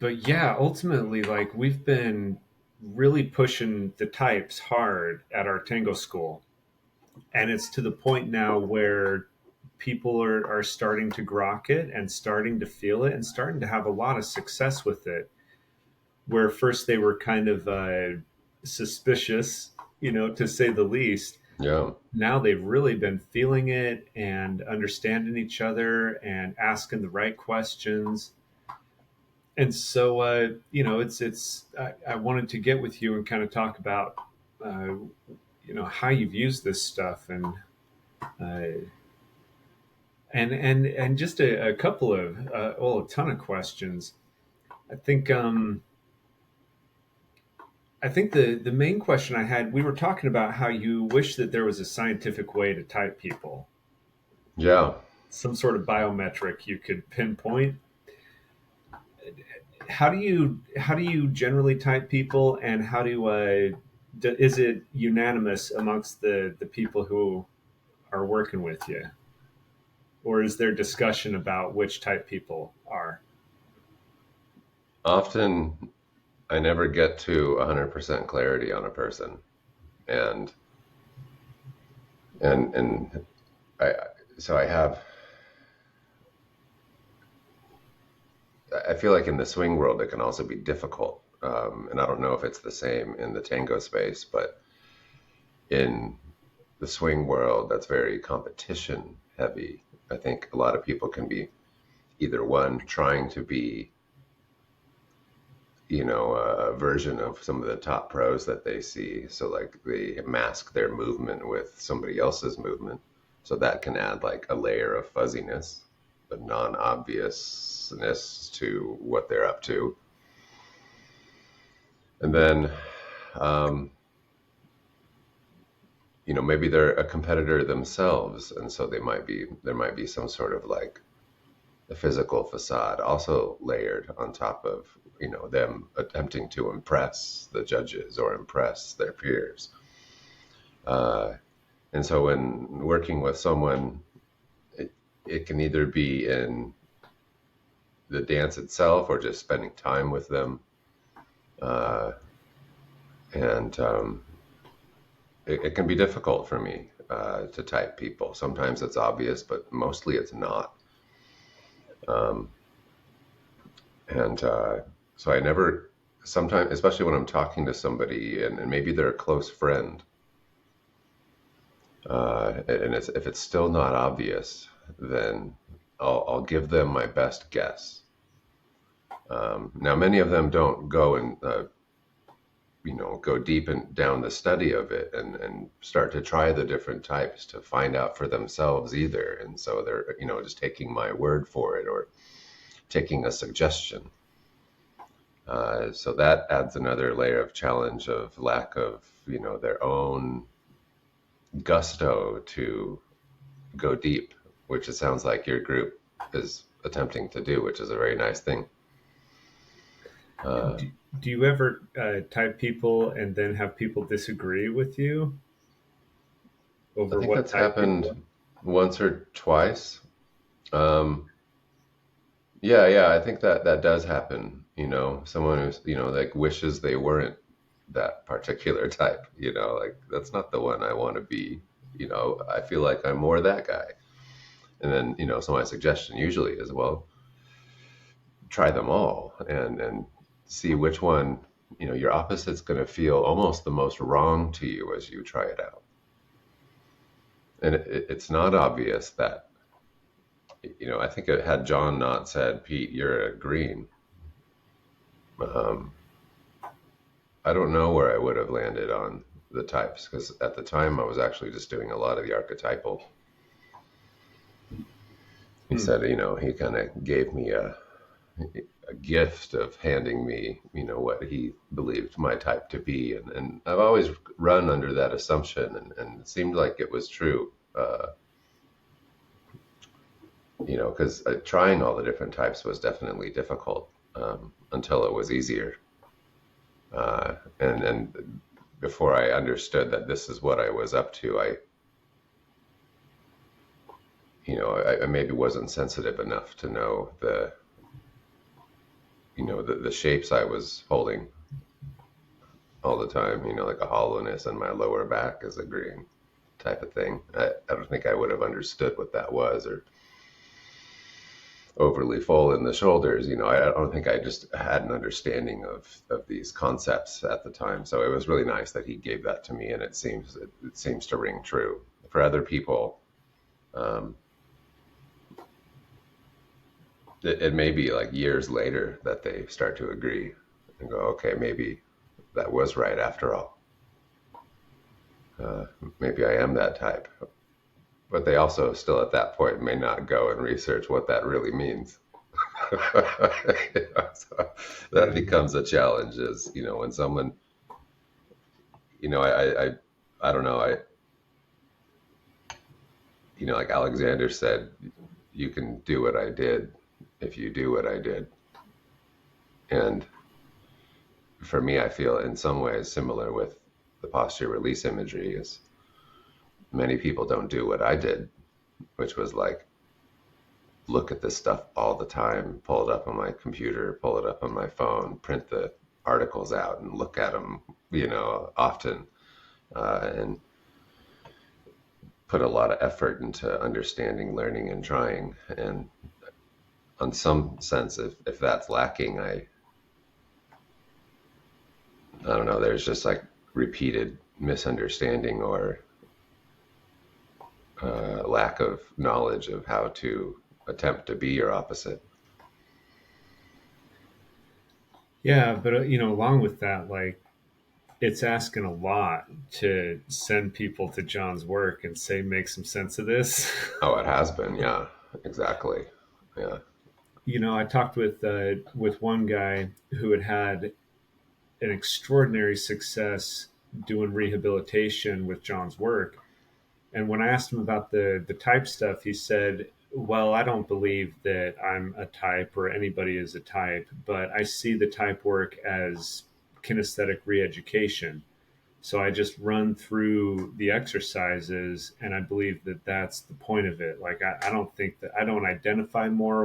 but yeah, ultimately, like we've been really pushing the types hard at our tango school, and it's to the point now where people are starting to grok it and starting to feel it and starting to have a lot of success with it. Where first they were kind of suspicious, to say the least. Yeah. Now they've really been feeling it and understanding each other and asking the right questions. And so, I wanted to get with you and kind of talk about, uh, how you've used this stuff uh, and just a couple of, a ton of questions. I think, the main question I had, we were talking about how you wish that there was a scientific way to type people, Yeah. some sort of biometric you could pinpoint. How do you generally type people, and is it unanimous amongst the people who are working with you, or is there discussion about which type people are? Often I never get to 100% clarity on a person. And and I so I feel like in the swing world it can also be difficult. And I don't know if it's the same in the tango space, but in the swing world that's very competition heavy. I think a lot of people can be either one trying to be, a version of some of the top pros that they see. So like they mask their movement with somebody else's movement. So that can add like a layer of fuzziness, a non-obviousness to what they're up to. And then, um, maybe they're a competitor themselves, and so there might be some sort of like a physical facade also layered on top of them attempting to impress the judges or impress their peers. uh, and so when working with someone, it can either be in the dance itself or just spending time with them. uh, and it can be difficult for me to type people. Sometimes it's obvious, but mostly it's not. um, and so I never, sometimes, especially when I'm talking to somebody and maybe they're a close friend, and if it's still not obvious, then I'll give them my best guess. Now, many of them don't go and go deep and down the study of it and start to try the different types to find out for themselves either, and so they're just taking my word for it or taking a suggestion. So that adds another layer of challenge of lack of their own gusto to go deep, which it sounds like your group is attempting to do, which is a very nice thing. Uh, Do you ever type people and then have people disagree with you I over think what that's type people are? happened once or twice. Um, yeah, yeah, I think that that does happen. Someone who's like wishes they weren't that particular type. Like that's not the one I want to be. I feel like I'm more that guy. And then so my suggestion usually is, well, try them all and see which one, your opposite's going to feel almost the most wrong to you as you try it out. And it's not obvious that, I think it had John not said, Pete, you're a green. Um, I don't know where I would have landed on the types because at the time I was actually just doing a lot of the archetypal. He Hmm. said, he kind of gave me a gift of handing me, what he believed my type to be. And I've always run under that assumption, and it seemed like it was true, because trying all the different types was definitely difficult until it was easier. And before I understood that this is what I was up to, I maybe wasn't sensitive enough to know the shapes I was holding all the time, like a hollowness in my lower back is agreeing type of thing. I don't think I would have understood what that was, or overly full in the shoulders. I don't think I just had an understanding of these concepts at the time. So it was really nice that he gave that to me, and it seems to ring true for other people. Um, it may be like years later that they start to agree and go, okay, maybe that was right after all. Uh, Maybe I am that type. But they also still at that point may not go and research what that really means. So that Yeah. becomes a challenge is, when someone, I don't know, like Alexander said, you can do what I did if you do what I did. And for me, I feel in some ways similar with the posture release imagery is many people don't do what I did, which was like, look at this stuff all the time, pull it up on my computer, pull it up on my phone, print the articles out and look at them, often, and put a lot of effort into understanding, learning, and trying. And on some sense, if that's lacking, I don't know, there's just like repeated misunderstanding or lack of knowledge of how to attempt to be your opposite. Yeah, but along with that, like it's asking a lot to send people to John's work and say, make some sense of this. Oh, it has been. Yeah, exactly. Yeah. I talked with one guy who had an extraordinary success doing rehabilitation with John's work. And when I asked him about the type stuff, he said, "Well, I don't believe that I'm a type or anybody is a type, but I see the type work as kinesthetic re-education. So I just run through the exercises, and I believe that that's the point of it. Like I don't think that I don't identify Right. more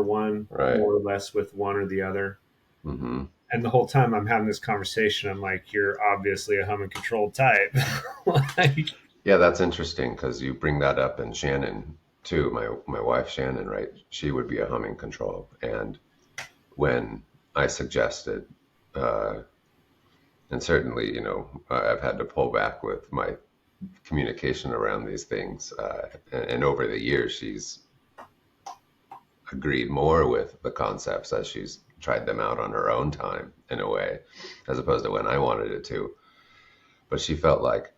or less with one or the other. Hmm. And the whole time I'm having this conversation, I'm like, you're obviously a humming controlled type. Like, Yeah, that's interesting because you bring that up, and Shannon too. My wife Shannon, right? She would be a humming control, and when I suggested, uh, and certainly, I've had to pull back with my communication around these things, and over the years, she's agreed more with the concepts as she's tried them out on her own time, in a way, as opposed to when I wanted it to. But she felt like,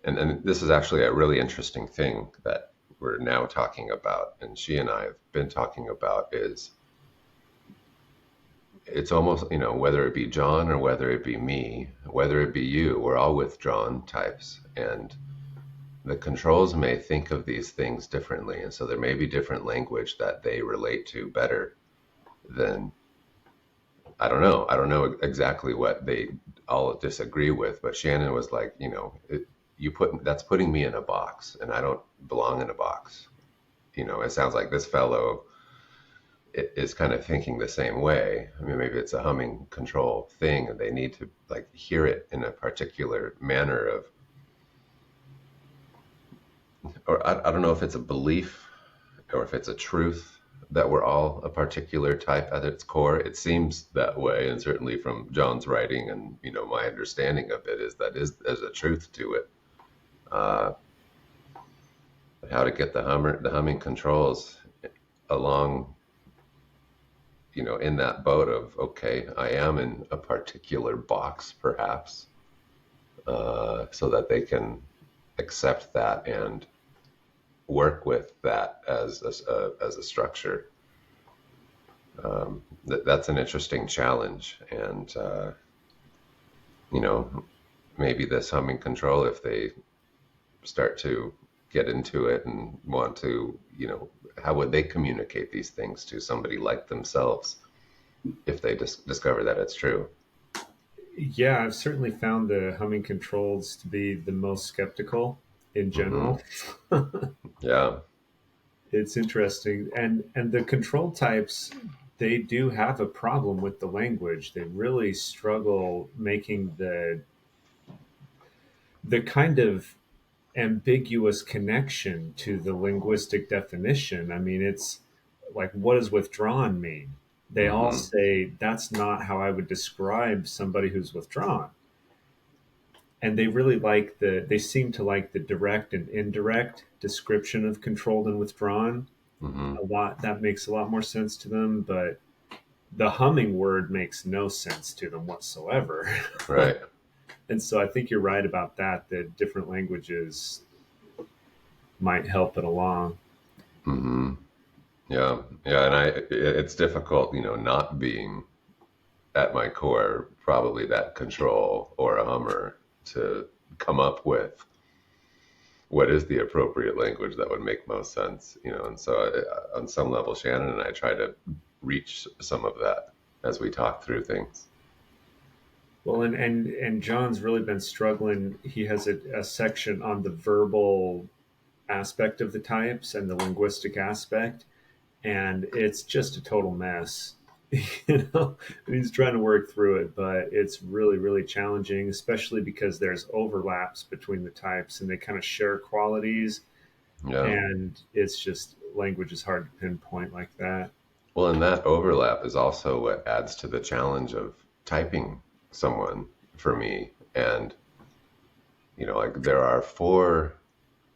and this is actually a really interesting thing that we're now talking about, and she and I have been talking about, is it's almost, whether it be John or whether it be me, whether it be you, we're all withdrawn types. And the controls may think of these things differently. And so there may be different language that they relate to better than, I don't know. I don't know exactly what they all disagree with, but Shannon was like, that's putting me in a box, and I don't belong in a box. It sounds like this fellow is kind of thinking the same way. I mean, maybe it's a humming control thing, and they need to like hear it in a particular manner of, or I don't know if it's a belief or if it's a truth that we're all a particular type at its core. It seems that way, and certainly from John's writing and my understanding of it is that there's a truth to it. Uh, how to get the humming controls along, in that boat of, okay, I am in a particular box, perhaps, so that they can accept that and work with that as a structure. That's an interesting challenge, and you know, maybe this humming control, if they start to get into it and want to, how would they communicate these things to somebody like themselves if they discover that it's true? yeah, I've certainly found the humming controls to be the most skeptical in Hmm. general. Yeah. It's interesting, and the control types, they do have a problem with the language. They really struggle making the kind of ambiguous connection to the linguistic definition. I mean, it's like, what does withdrawn mean? They all Hmm. say that's not how I would describe somebody who's withdrawn. And they really like they seem to like the direct and indirect description of controlled and withdrawn Hmm. a lot. That makes a lot more sense to them, but the humming word makes no sense to them whatsoever. Right. And so I think you're right about that, that different languages might help it along. Hmm. Yeah. Yeah. And it's difficult, not being at my core, probably that control or a hummer to come up with what is the appropriate language that would make most sense, And so, on some level, Shannon and I try to reach some of that as we talk through things. Well, and John's really been struggling. He has a section on the verbal aspect of the types and the linguistic aspect, and it's just a total mess. He's trying to work through it, but it's really, really challenging, especially because there's overlaps between the types and they kind of share qualities. Yeah. And it's just language is hard to pinpoint like that. Well, and that overlap is also what adds to the challenge of typing someone for me. And, like there are four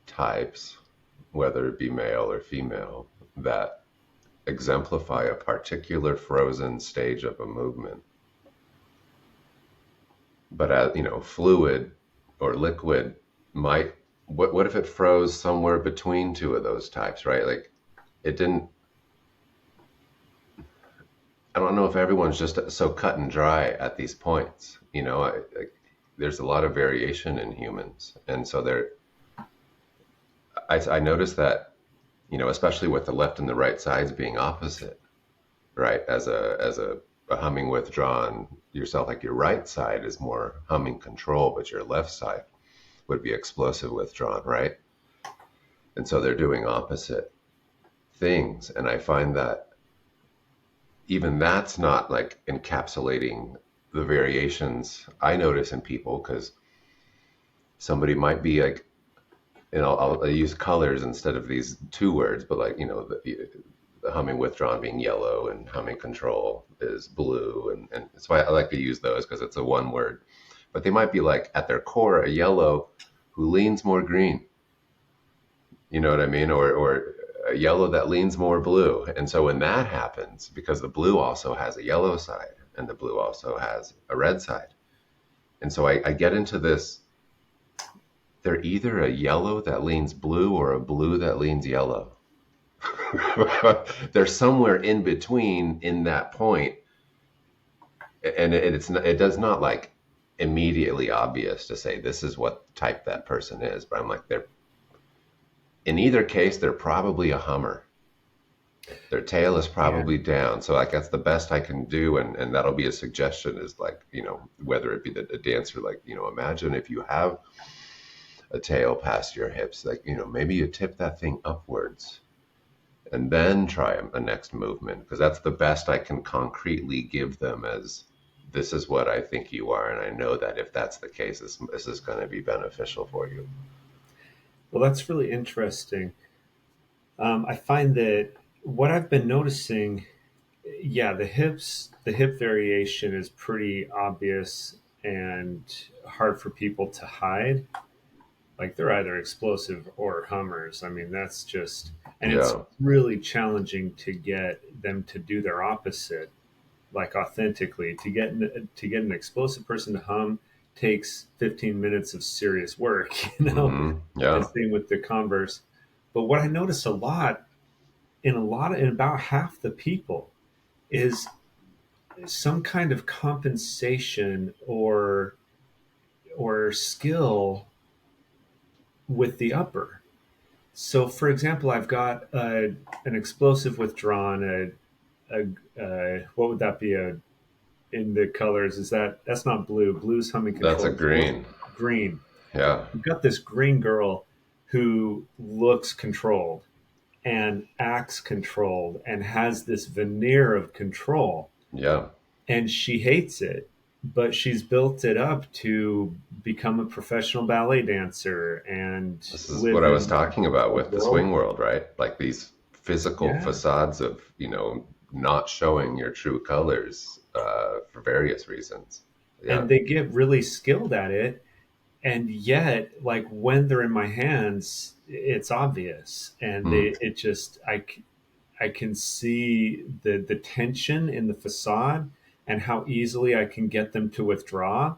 types, whether it be male or female, that exemplify a particular frozen stage of a movement. But as fluid or liquid might, what if it froze somewhere between two of those types, right? Like it didn't. I don't know if everyone's just so cut and dry at these points. There's a lot of variation in humans, and so I noticed that especially with the left and the right sides being opposite, right? As a humming withdrawn yourself, like your right side is more humming control, but your left side would be explosive withdrawn, right? And so they're doing opposite things. And I find that even that's not like encapsulating the variations I notice in people because somebody might be like, I'll use colors instead of these two words, but like, the humming withdrawn being yellow and humming control is blue. And that's why I like to use those because it's a one word. But they might be like at their core a yellow who leans more green. You know what I mean? Or a yellow that leans more blue. And so when that happens, because the blue also has a yellow side and the blue also has a red side. And so I get into this, they're either a yellow that leans blue or a blue that leans yellow. They're somewhere in between in that point, and it does not like immediately obvious to say this is what type that person is. But I'm like, they're in either case they're probably a hummer. Their tail is Yeah. probably down, so like that's the best I can do, and that'll be a suggestion is like whether it be the dancer, like imagine if you have a tail past your hips, like maybe you tip that thing upwards and then try a next movement because that's the best I can concretely give them as this is what I think you are, and I know that if that's the case, this is going to be beneficial for you. Well, that's really interesting. I find that what I've been noticing, yeah, the hip variation is pretty obvious and hard for people to hide. Like they're either explosive or hummers. I mean, that's just, and it's Yeah. really challenging to get them to do their opposite, like authentically. To get an explosive person to hum takes 15 minutes of serious work, Hmm. And Yeah. same with the converse. But what I notice in about half the people is some kind of compensation or skill with the upper. So, for example, I've got an explosive withdrawn. What would that be? In the colors, is that's not blue? Blue's humming That's a control. green. Green. Yeah. You've got this green girl who looks controlled, and acts controlled and has this veneer of control, Yeah. and she hates it, but she's built it up to become a professional ballet dancer and This is what live I was in talking about a with the swing world. world, right? Like these physical Yeah. facades of, not showing your true colors for various reasons. Yeah. And they get really skilled at it, and yet like when they're in my hands it's obvious, and Hmm. it just I can see the tension in the facade and how easily I can get them to withdraw.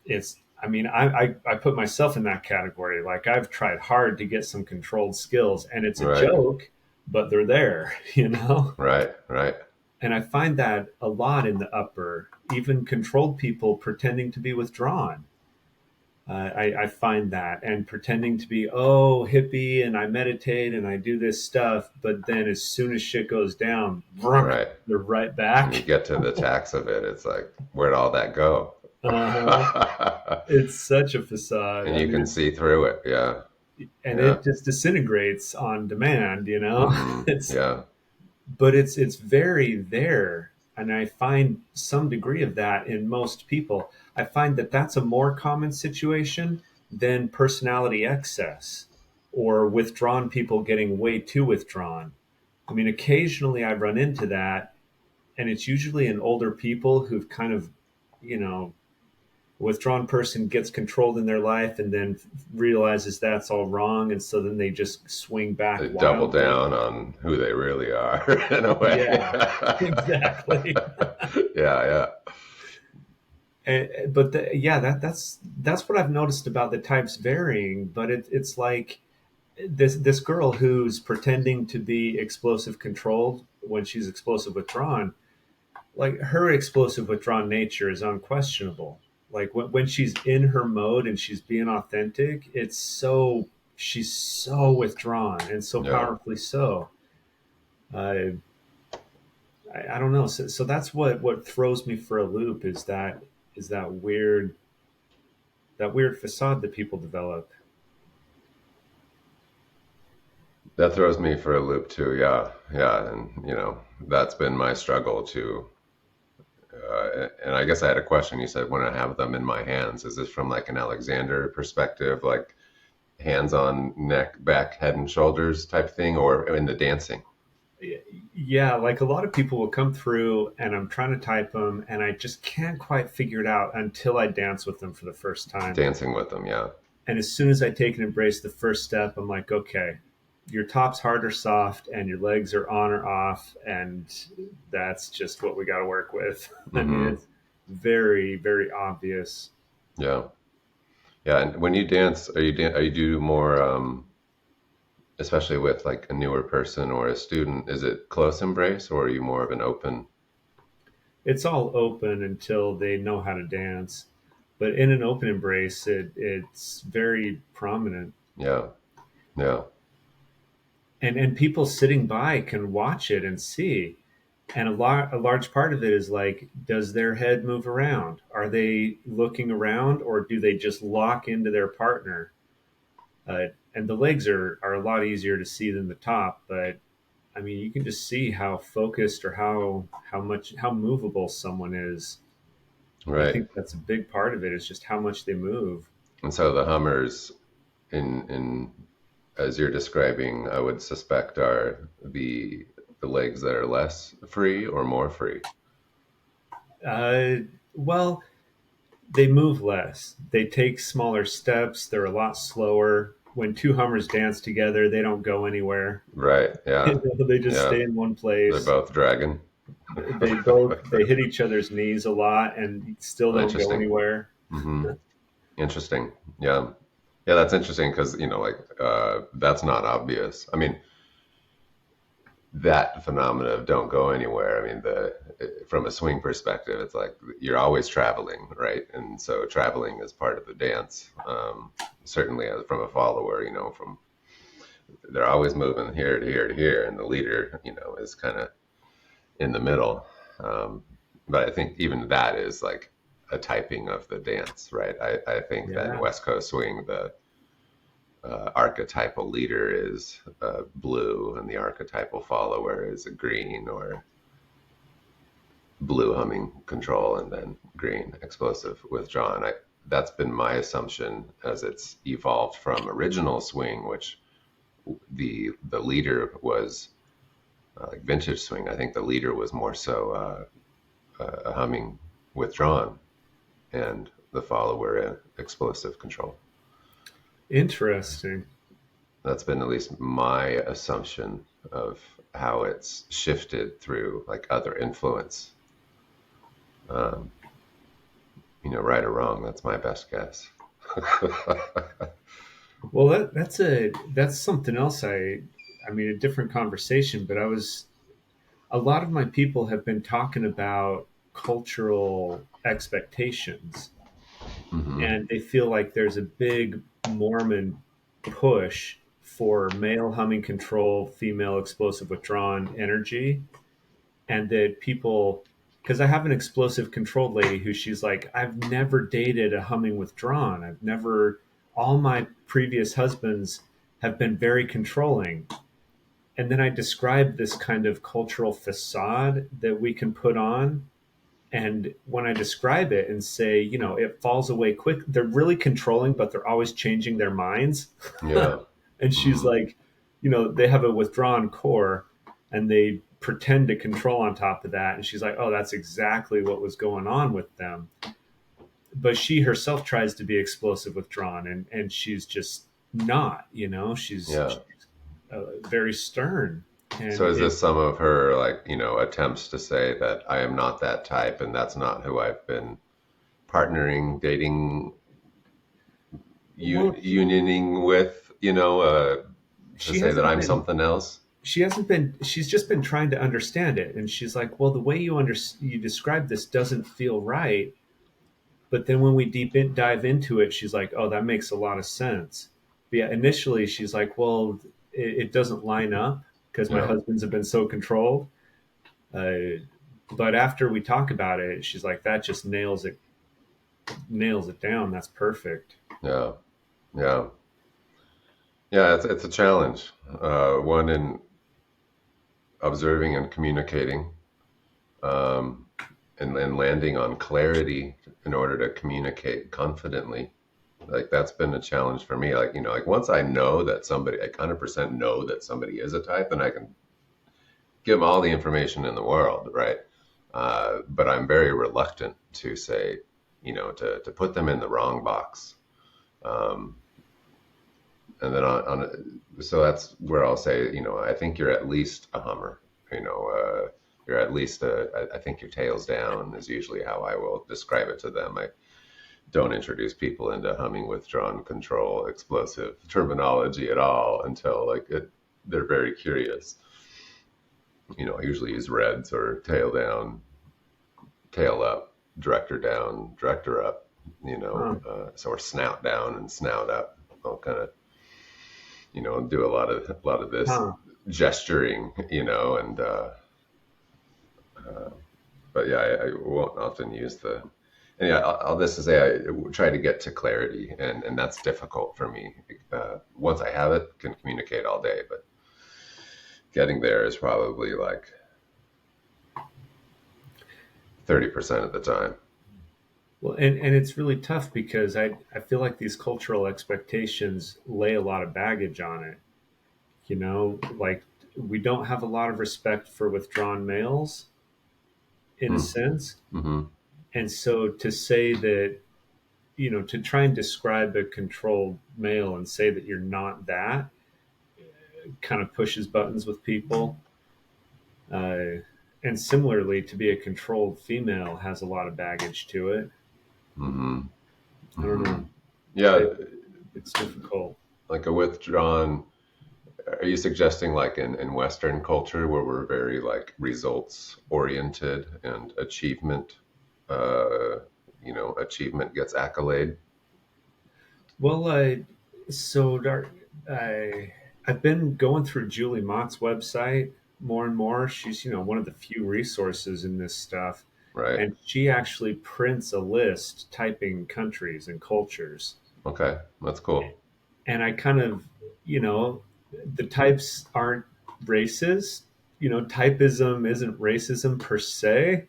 It's I mean I put myself in that category. Like I've tried hard to get some controlled skills, and it's a Right. joke, but they're there, you know. Right. Right. And I find that a lot in the upper, even controlled people pretending to be withdrawn. I find that, and pretending to be, oh, hippie, and I meditate and I do this stuff, but then as soon as shit goes down, vrunk, Right. they're right And you back. get to the tax of it, it's like, where'd all that go? Uh-huh. It's such a facade. And I you mean, can see through it. Yeah. and Yeah. it just disintegrates on demand, you know. Hmm. It's Yeah. but it's very there, and I find some degree of that in most people. I find that that's a more common situation than personality excess or withdrawn people getting way too withdrawn. I mean, occasionally I run into that, and it's usually in older people who've kind of, you know, a withdrawn person gets controlled in their life and then realizes that's all wrong, and so then they just swing back They double wildly. down on who they really are in a way. Yeah, exactly. Yeah. Yeah. But yeah, that's what I've noticed about the types varying. But it's like this girl who's pretending to be explosive controlled when she's explosive withdrawn. Like her explosive withdrawn nature is unquestionable. Like when she's in her mode and she's being authentic, it's so she's so withdrawn and so Yeah. powerfully so. Uh, I don't know. So that's what throws me for a loop is that weird facade that people develop. That throws me for a loop too. Yeah. Yeah. And, that's been my struggle too. And I guess I had a question. You said, when I have them in my hands, is this from like an Alexander perspective, like hands on neck, back, head and shoulders type thing, or in the dancing? Yeah, like a lot of people will come through and I'm trying to type them and I just can't quite figure it out until I dance with them for the first time. Dancing with them. Yeah. And as soon as I take and embrace the first step, I'm like, okay, your top's hard or soft and your legs are on or off. And that's just what we got to work with. I mean, Hmm. it's very, very obvious. Yeah. Yeah. And when you dance, are you do more, especially with like a newer person or a student, is it close embrace or are you more of an open? It's all open until they know how to dance. But in an open embrace, it's very prominent. Yeah. Yeah. And people sitting by can watch it and see. And a large part of it is like, does their head move around? Are they looking around, or do they just lock into their partner? And the legs are a lot easier to see than the top, but I mean, you can just see how focused or how movable someone is. I Right. think that's a big part of it, is just how much they move. And so the Hummers in as you're describing, I would suspect are the legs that are less free or more free. uh, well, they move less. They take smaller steps. They're a lot slower. When two Hummers dance together, they don't go anywhere. Right. Yeah. They just Yeah. stay in one They're place. both dragon. They hit each other's knees a lot and still don't go Interesting. anywhere. Hmm. Interesting. Yeah. Yeah, that's interesting because, like, that's not obvious. I mean, that phenomena of don't go anywhere. I mean, from a swing perspective, it's like you're always traveling, right? And so traveling is part of the dance. Certainly, from a follower, from they're always moving here to here to here, and the leader, is kind of in the middle. But I think even that is like a typing of the dance, right? I think that in Yeah. West Coast swing, archetypal leader is blue and the archetypal follower is a green, or blue humming control and then green explosive withdrawn. That's been my assumption as it's evolved from original swing, which the leader was like vintage swing. I think the leader was more so a humming withdrawn, and the follower explosive control. Interesting. That's been at least my assumption of how it's shifted through like other influence. Um, right or wrong, that's my best guess. Well, that's something else. I mean, a different conversation. But a lot of my people have been talking about cultural expectations, Hmm. and they feel like there's a big Mormon push for male humming control, female explosive withdrawn energy, and that people, because I have an explosive controlled lady who she's like, I've never dated a humming withdrawn. I've never, all my previous husbands have been very controlling. And then I describe this kind of cultural facade that we can put on. And when I describe it and say, it falls away quick, they're really controlling, but they're always changing their minds. Yeah. And she's Hmm. like, they have a withdrawn core and they pretend to control on top of that. And she's like, oh, that's exactly what was going on with them. But she herself tries to be explosive withdrawn, and she's just not, she's Yeah. very stern. So And is this some of her like, attempts to say that I am not that type and that's not who I've been partnering, dating, well, unioning with, to she say that hasn't I'm been something else? she's just been trying to understand it, and she's like, well, the way you describe this doesn't feel right. But then when we dive into it, she's like, oh, that makes a lot of sense. But yeah, initially she's like, well, it doesn't line up because my Yeah. husbands have been so controlled. uh, but after we talk about it, she's like, that just nails it down. That's perfect. Yeah. Yeah. Yeah. It's a challenge. One in observing and communicating, um, and landing on clarity in order to communicate confidently. Like that's been a challenge for me. Like, like once I know that somebody, like 100% know that somebody is a type, then I can give them all the information in the world, right? But I'm very reluctant to say, to put them in the wrong box. Um, and then so that's where I'll say, I think you're at least a Hummer. You're at least I think your tail's down is usually how I will describe it to them. I don't introduce people into humming withdrawn control explosive terminology at all until they're very curious. I usually use reds or tail down, tail up, director down, director up, Huh. so or snout down and snout up. I'll kind of, do a lot of this Huh. gesturing, and uh, but yeah, I won't often use the. And yeah, I'll this to say I try to get to clarity, and that's difficult for me. Once I have it, can communicate all day, but getting there is probably like 30% of the time. Well, and it's really tough because I feel like these cultural expectations lay a lot of baggage on it. Like we don't have a lot of respect for withdrawn males in a Hmm. sense. Mm-hmm. And so to say that, to try and describe a controlled male and say that you're not that kind of pushes buttons with people. Uh, and similarly, to be a controlled female has a lot of baggage to it. Mm-hmm. I don't Mm-hmm. know. Yeah, It, it's difficult. like a withdrawn. Are you suggesting like in Western culture where we're very like results oriented and achievement, uh, achievement gets accolade? Well, so I've been going through Julie Mott's website more and more. She's, one of the few resources in this stuff. Right. And she actually prints a list typing countries and cultures. Okay, that's cool. And I kind of, you know, the types aren't races. You know, typism isn't racism per se,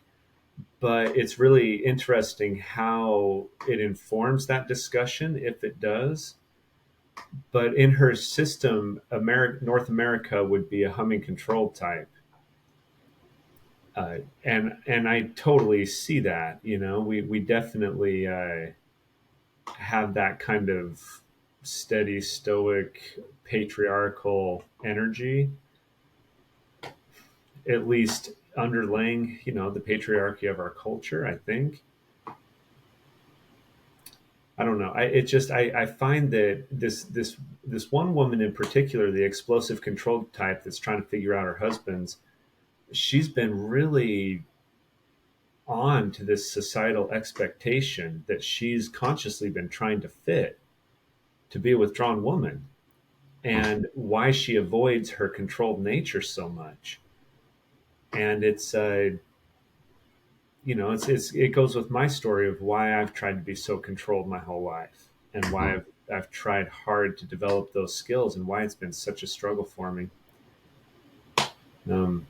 but it's really interesting how it informs that discussion if it does. But in her system, North America would be a humming control type. And I totally see that. You know, we definitely have that kind of steady, stoic, patriarchal energy, at least underlaying, you know, the patriarchy of our culture. I think. I don't know. I find that this one woman in particular, the explosive control type that's trying to figure out her husband's, she's been really on to this societal expectation that she's consciously been trying to fit to be a withdrawn woman, and why she avoids her controlled nature so much. And it's you know, it goes with my story of why I've tried to be so controlled my whole life, and why I've tried hard to develop those skills, and why it's been such a struggle for me. Um,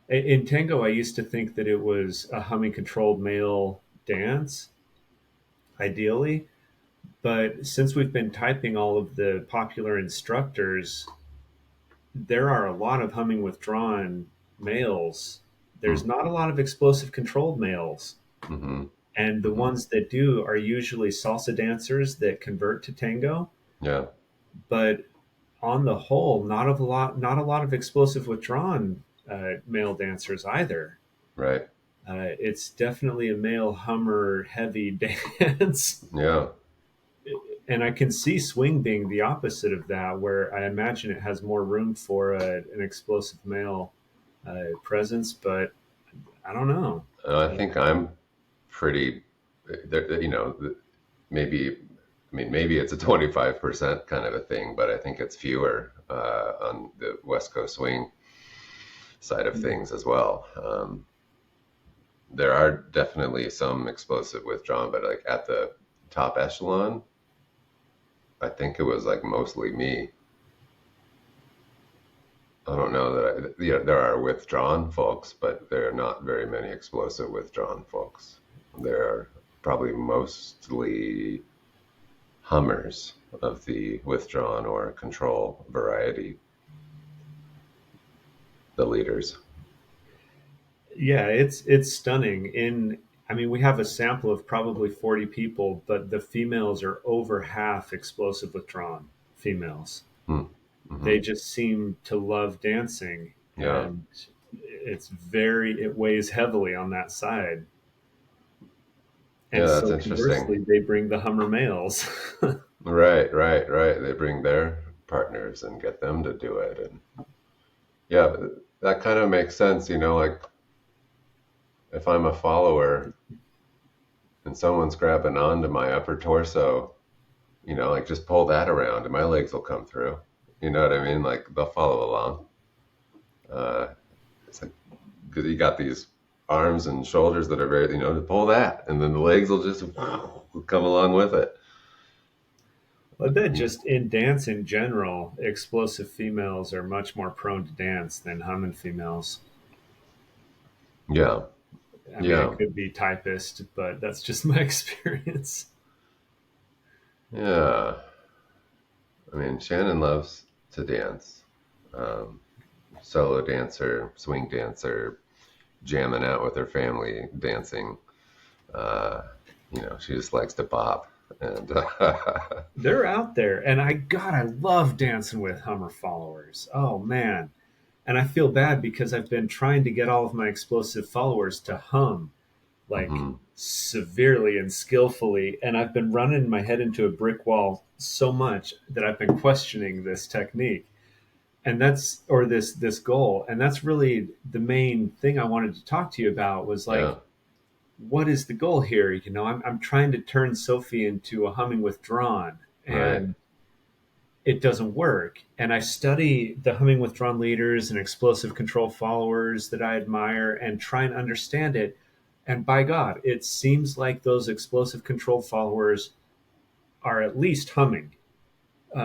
in tango, I used to think that it was a humming controlled male dance, ideally. But since we've been typing all of the popular instructors, there are a lot of humming withdrawn males. There's not a lot of explosive controlled males. Mm-hmm. And the Mm-hmm. ones that do are usually salsa dancers that convert to tango. Yeah. But on the whole, not a lot of explosive withdrawn male dancers either. Right. It's definitely a male hummer heavy dance. Yeah. And I can see swing being the opposite of that, where I imagine it has more room for an explosive male presence, but I don't know. I think I'm pretty, you know, maybe, I mean, maybe it's a 25% kind of a thing, but I think it's fewer on the West Coast swing side of things as well. There are definitely some explosive withdrawn, but like at the top echelon, I think it was like mostly me. I don't know that yeah, there are withdrawn folks, but there are not very many explosive withdrawn folks. There are probably mostly hummers of the withdrawn or control variety, the leaders. Yeah, it's stunning. I mean, we have a sample of probably 40 people, but the females are over half explosive withdrawn females. Hmm. Hmm. They just seem to love dancing, Yeah, and it weighs heavily on that side. yeah, And that's so interesting. conversely, they bring the Hummer males. Right, right, right. They bring their partners and get them to do it, and yeah, that kind of makes sense. You know, like if I'm a follower and someone's grabbing onto my upper torso, you know, like just pull that around and my legs will come through. You know what I mean? Like they'll follow along. Uh, it's like because you got these arms and shoulders that are very, you know, to pull that, and then the legs will just come along with it. I bet just in dance in general, explosive females are much more prone to dance than humming females. Yeah, I mean, it yeah, could be typist, but that's just my experience. yeah. I mean, Shannon loves to dance. Um, Solo dancer, swing dancer, jamming out with her family, dancing. Uh, you know, she just likes to bop. And They're out there, and God, I love dancing with Hummer followers. Oh man, and I feel bad because I've been trying to get all of my explosive followers to hum like mhm. severely and skillfully, and I've been running my head into a brick wall so much that I've been questioning this technique, and that's or this goal, and that's really the main thing I wanted to talk to you about was Yeah, like, what is the goal here? You know, I'm trying to turn Sophie into a humming withdrawn, right. and it doesn't work. And I study the humming withdrawn leaders and explosive control followers that I admire and try and understand it. And by God, it seems like those explosive control followers are at least humming.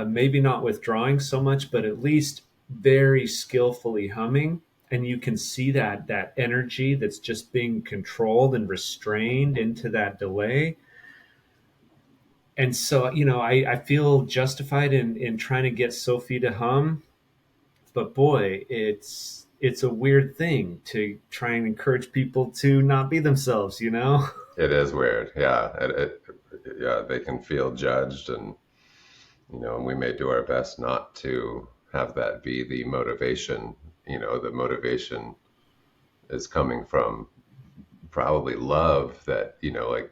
maybe not withdrawing so much, but at least very skillfully humming. And you can see that energy that's just being controlled and restrained into that delay. And so, I feel justified in trying to get Sophie to hum, but boy, it's a weird thing to try and encourage people to not be themselves. It is weird. Yeah. Yeah, they can feel judged, and, and we may do our best not to have that be the motivation. The motivation is coming from probably love that, like,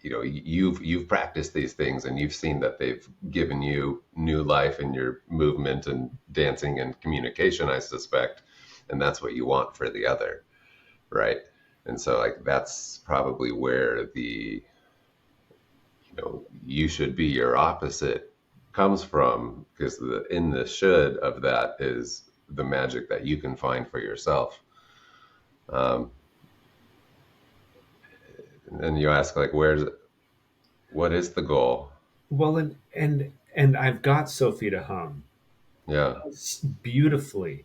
you've practiced these things and you've seen that they've given you new life in your movement and dancing and communication, I suspect, and that's what you want for the other, right? And so, like, that's probably where the you should be your opposite comes from, because in the should of that is the magic that you can find for yourself. um, and you ask, like, what is the goal? Well, and I've got Sophie to hum Yeah. beautifully,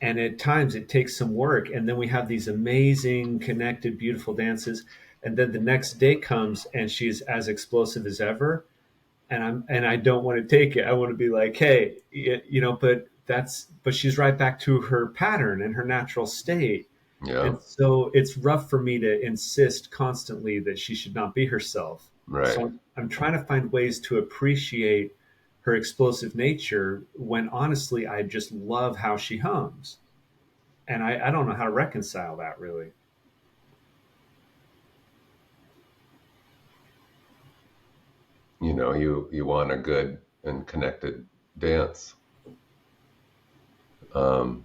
and at times it takes some work, and then we have these amazing connected beautiful dances, and then the next day comes and she's as explosive as ever, and I don't want to take it. I want to be like, hey, but she's right back to her pattern and her natural state. Yeah. And so it's rough for me to insist constantly that she should not be herself. Right. So I'm trying to find ways to appreciate her explosive nature when honestly I just love how she hums. And I don't know how to reconcile that really. You want a good and connected dance. um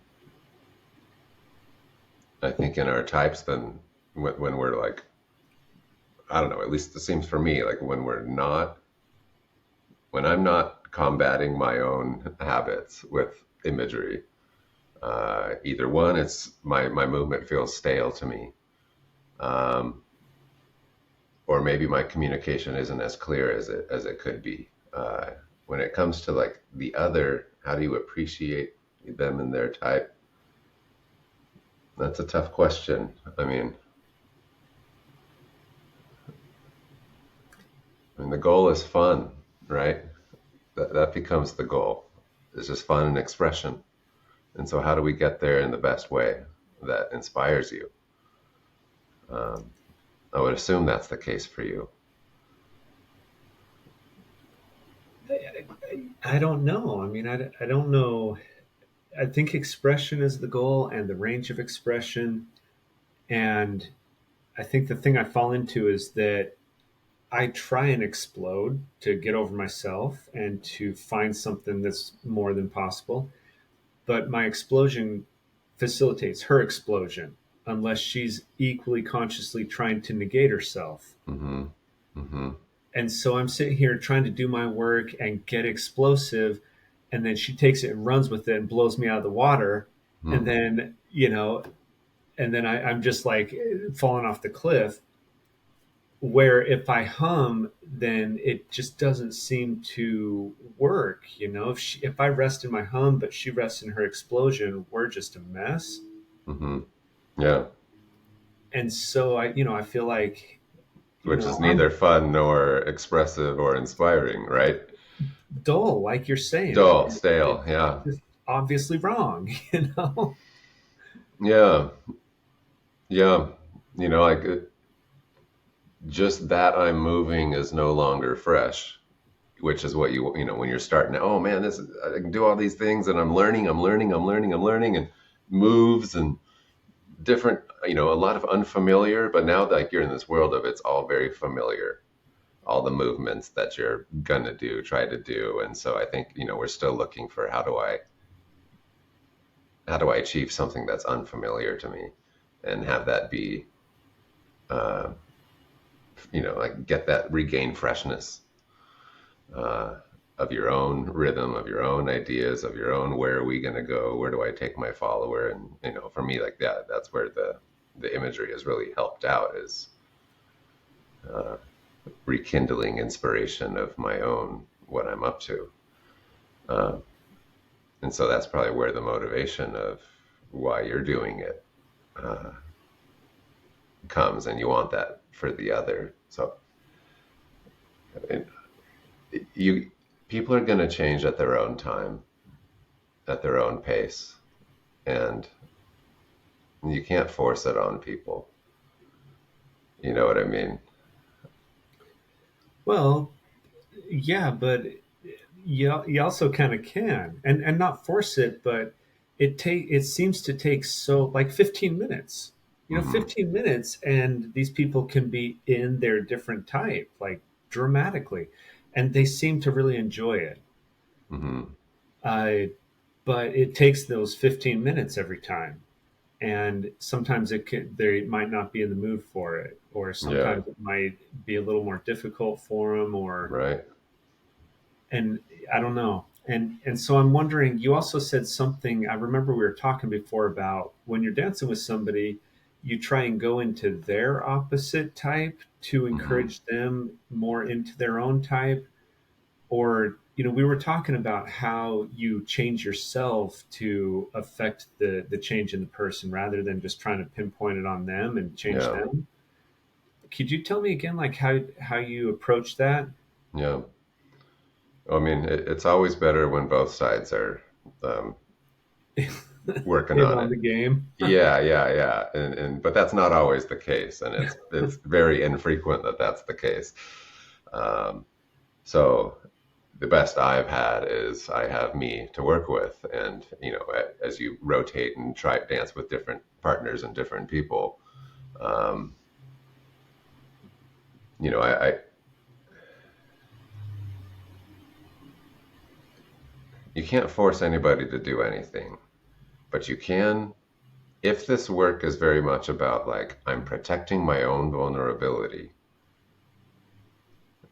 I think in our types, then, when we're like, I don't know, at least it seems for me, like, when I'm not combating my own habits with imagery, either one, it's my movement feels stale to me, um, or maybe my communication isn't as clear as it could be. When it comes to, like, the other, how do you appreciate them and their type? That's a tough question. I mean, the goal is fun, right? That becomes the goal. It's just fun and expression. And so, how do we get there in the best way that inspires you? Um, I would assume that's the case for you. I don't know. I mean, I don't know. I think expression is the goal and the range of expression. And I think the thing I fall into is that I try and explode to get over myself and to find something that's more than possible. But my explosion facilitates her explosion unless she's equally consciously trying to negate herself. Mm-hmm. Mm-hmm. And so I'm sitting here trying to do my work and get explosive. And then she takes it and runs with it and blows me out of the water. And Mm. then, I'm just like falling off the cliff. Where if I hum, then it just doesn't seem to work. If I rest in my hum, but she rests in her explosion, we're just a mess. Mm-hmm. Yeah. And so I feel like, Which is I'm neither fun nor expressive or inspiring, right? dull, like you're saying. Dull, stale. Yeah. Just obviously wrong, you know? Yeah. Yeah. Like, just that I'm moving is no longer fresh, which is what when you're starting, oh man, I can do all these things, and I'm learning, and moves and different, a lot of unfamiliar, but now, like, you're in this world of, it's all very familiar, all the movements that you're gonna try to do. And so I think, we're still looking for, how do I achieve something that's unfamiliar to me, and have that be, uh, like, regain freshness, uh, of your own rhythm, of your own ideas, of your own, where are we going to go? Where do I take my follower? And, for me, like, that's where the imagery has really helped out, is, uh, rekindling inspiration of my own what I'm up to. Uh, and so that's probably where the motivation of why you're doing it uh, comes, and you want that for the other. So it, you people are going to change at their own time, at their own pace, and you can't force it on people. You know what I mean? Well, yeah, but you also kind of can, and not force it, but it seems to take so like 15 minutes. You know, Hmm. 15 minutes, and these people can be in their different type, like dramatically, and they seem to really enjoy it. Hmm. I But it takes those 15 minutes every time, and sometimes they might not be in the mood for it, or Yeah. sometimes it might be a little more difficult for them, or Right. and I don't know. And so I'm wondering, you also said something, I remember we were talking before about when you're dancing with somebody, you try and go into their opposite type to Hmm. encourage them more into their own type. Or, we were talking about how you change yourself to affect the change in the person rather than just trying to pinpoint it on them and change Yeah. them. Could you tell me again, like how you approach that? Yeah. I mean, it's always better when both sides are um, working In on on it. the game. Yeah, yeah, yeah. And but that's not always the case, and it's very infrequent that that's the case. Um, so the best I've had is I have me to work with, and as you rotate and try dance with different partners and different people, um, I you can't force anybody to do anything, but you can. If this work is very much about like I'm protecting my own vulnerability,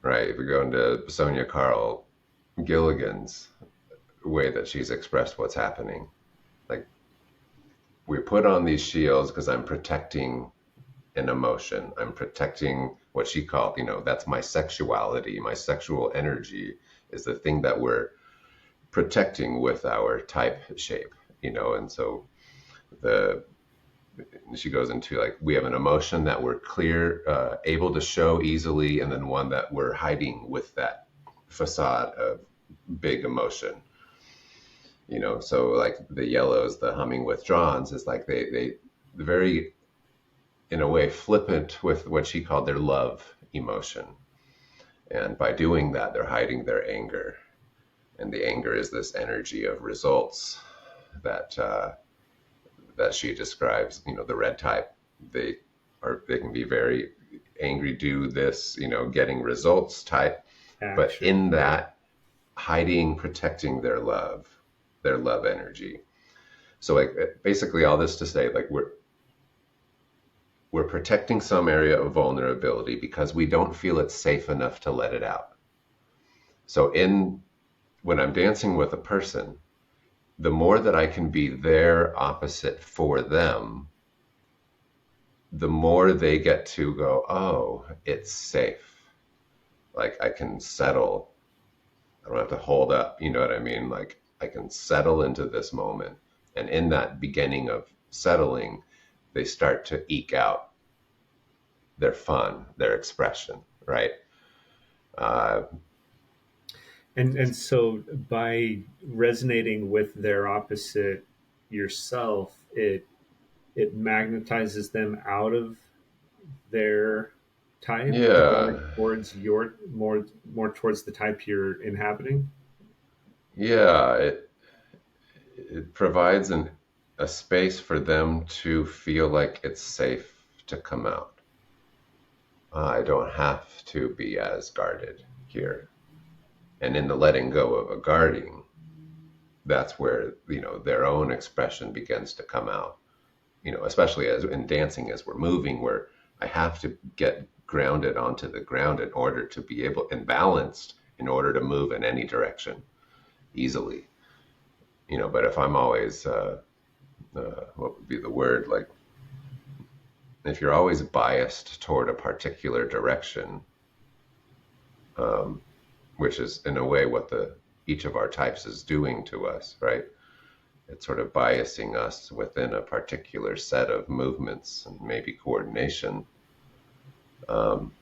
right? If we go into Sonia Carl Gilligan's way that she's expressed what's happening, like we put on these shields because I'm protecting an emotion. I'm protecting what she called, that's my sexuality, my sexual energy is the thing that we're protecting with our type shape, and so the she goes into like we have an emotion that we're clear able to show easily, and then one that we're hiding with that facade of big emotion. So like the yellows, the humming withdrawns is like they very in a way flippant with what she called their love emotion, and by doing that they're hiding their anger, and the anger is this energy of results that that she describes. The red type, they they can be very angry, do this, getting results type, but Action. in Yeah. that hiding, protecting their love energy. So like basically all this to say like we're protecting some area of vulnerability because we don't feel it's safe enough to let it out. So in when I'm dancing with a person, the more that I can be their opposite for them, the more they get to go, oh, it's safe. Like I can settle. I don't have to hold up. You know what I mean? Like I can settle into this moment. And in that beginning of settling, they start to eke out their fun, their expression, right? Uh, And so by resonating with their opposite yourself, it magnetizes them out of their type more yeah, towards your more towards the type you're inhabiting. yeah. It provides a space for them to feel like it's safe to come out. I don't have to be as guarded here. And in the letting go of a guarding, that's where, their own expression begins to come out. Especially as in dancing, as we're moving, where I have to get grounded onto the ground in order to be able and balanced in order to move in any direction easily. But if I'm always, what would be the word? Like, if you're always biased toward a particular direction, um, which is in a way what the each of our types is doing to us, right? It's sort of biasing us within a particular set of movements and maybe coordination. Um,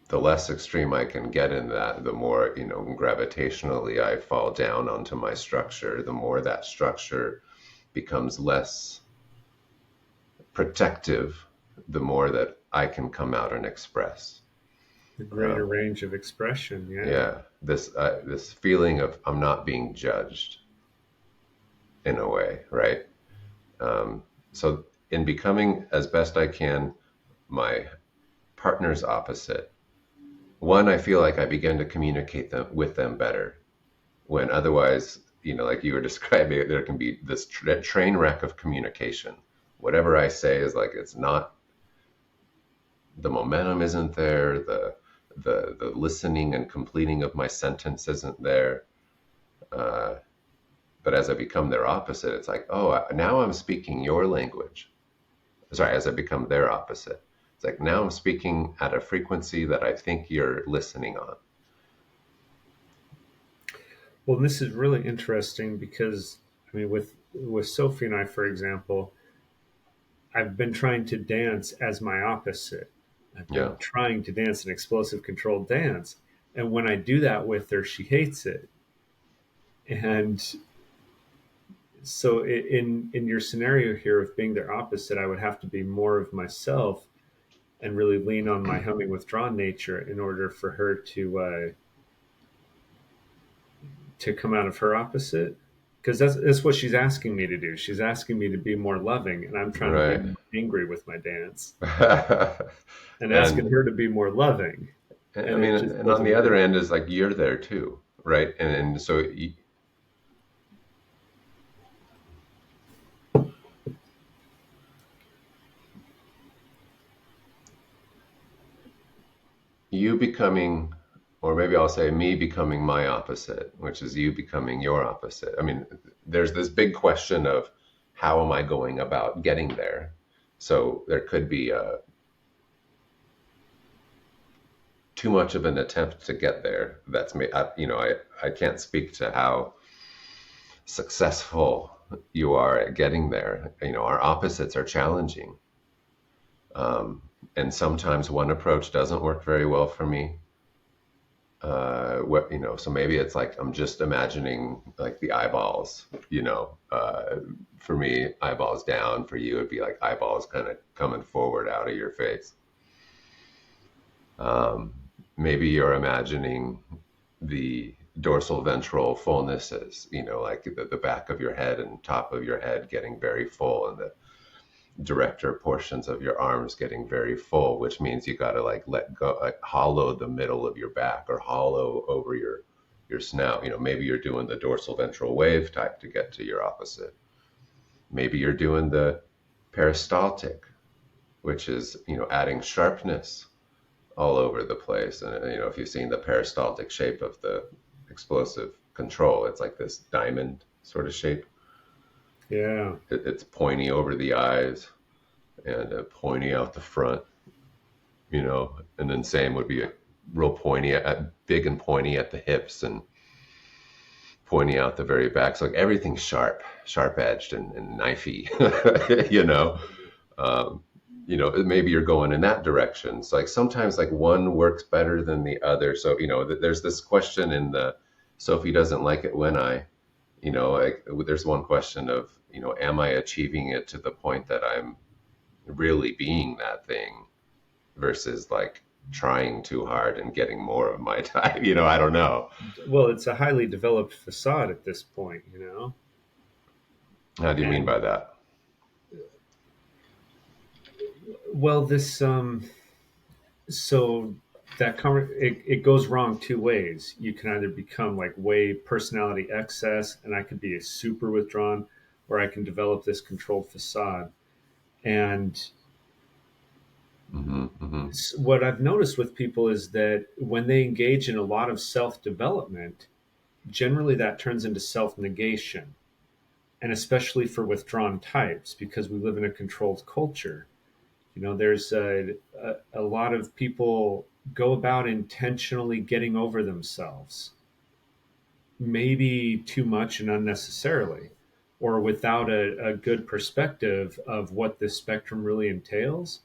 the less extreme I can get in that, the more, gravitationally I fall down onto my structure, the more that structure becomes less protective, the more that I can come out and express. The greater Um, range of expression. Yeah. yeah, this feeling of I'm not being judged in a way, right? So in becoming as best I can my partner's opposite, one, I feel like I begin to communicate with them better when otherwise, like you were describing, there can be this train wreck of communication. Whatever I say is like it's not, the momentum isn't there, the listening and completing of my sentence isn't there. Uh, but as I become their opposite, it's like, oh, now I'm speaking your language. Sorry, as I become their opposite, it's like now I'm speaking at a frequency that I think you're listening on. Well, this is really interesting because, I mean, with Sophie and I, for example, I've been trying to dance as my opposite. I've Yeah, been trying to dance an explosive controlled dance. And when I do that with her, she hates it. And so in your scenario here of being their opposite, I would have to be more of myself and really lean on my humming withdrawn nature in order for her to come out of her opposite. Because that's what she's asking me to do. She's asking me to be more loving, and I'm trying to be right. more angry with my dance and asking and her to be more loving, I and mean, it just and on doesn't the other work. end is like you're there too, right? And so you becoming, or maybe I'll say me becoming my opposite, which is you becoming your opposite. I mean, there's this big question of how am I going about getting there? So there could be too much of an attempt to get there. That's me. I can't speak to how successful you are at getting there. Our opposites are challenging. Um, and sometimes one approach doesn't work very well for me. So maybe it's like I'm just imagining like the eyeballs, for me, eyeballs down. For you, it'd be like eyeballs kind of coming forward out of your face. Um, Maybe you're imagining the dorsal ventral fullnesses, like the back of your head and top of your head getting very full, and the director portions of your arms getting very full, which means you got to like let go, like hollow the middle of your back or hollow over your snout. Maybe you're doing the dorsal ventral wave type to get to your opposite. Maybe you're doing the peristaltic, which is adding sharpness all over the place. And if you've seen the peristaltic shape of the explosive control, it's like this diamond sort of shape. Yeah, It's pointy over the eyes and pointy out the front, and then same would be a real pointy at big and pointy at the hips and pointy out the very back. So like everything's sharp edged and knifey, you know. Um, Maybe you're going in that direction. So like sometimes like one works better than the other. So there's this question in the Sophie doesn't like it when I, like there's one question of am I achieving it to the point that I'm really being that thing versus like trying too hard and getting more of my time. I don't know. well, it's a highly developed facade at this point, How do you mean and by that? well, this so it goes wrong two ways. You can either become like way personality excess, and I could be a super withdrawn, or I can develop this controlled facade. And Hmm, hmm. what I've noticed with people is that when they engage in a lot of self development, generally that turns into self negation. And especially for withdrawn types, because we live in a controlled culture. There's a lot of people go about intentionally getting over themselves, maybe too much and unnecessarily, or without a good perspective of what this spectrum really entails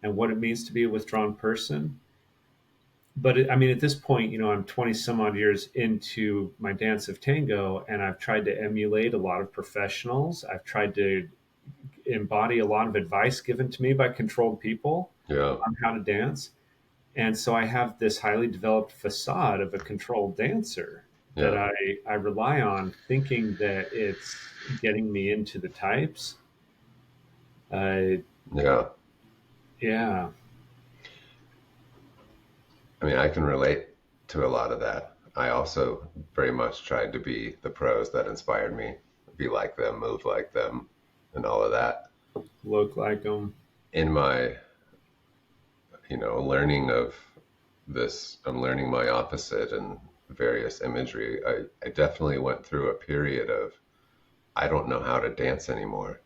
and what it means to be a withdrawn person. But I mean, at this point, I'm 20 some odd years into my dance of tango, and I've tried to emulate a lot of professionals. I've tried to embody a lot of advice given to me by controlled people Yeah. on how to dance. And so I have this highly developed facade of a controlled dancer that Yeah. I rely on, thinking that it's getting me into the types. Uh, Yeah. yeah, I mean, I can relate to a lot of that. I also very much tried to be the pros that inspired me, be like them, move like them, and all of that. look like them. In my, learning of this, I'm learning my opposite and various imagery. I definitely went through a period of I don't know how to dance anymore,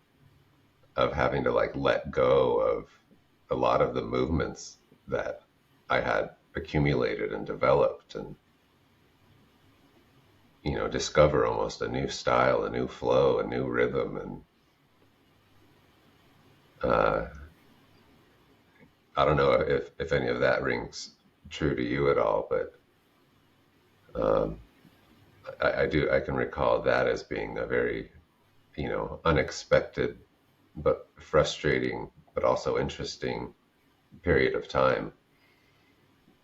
of having to like let go of a lot of the movements that I had accumulated and developed and discover almost a new style, a new flow, a new rhythm. And uh, I don't know if any of that rings true to you at all, but um, I can recall that as being a very, unexpected, but frustrating, but also interesting period of time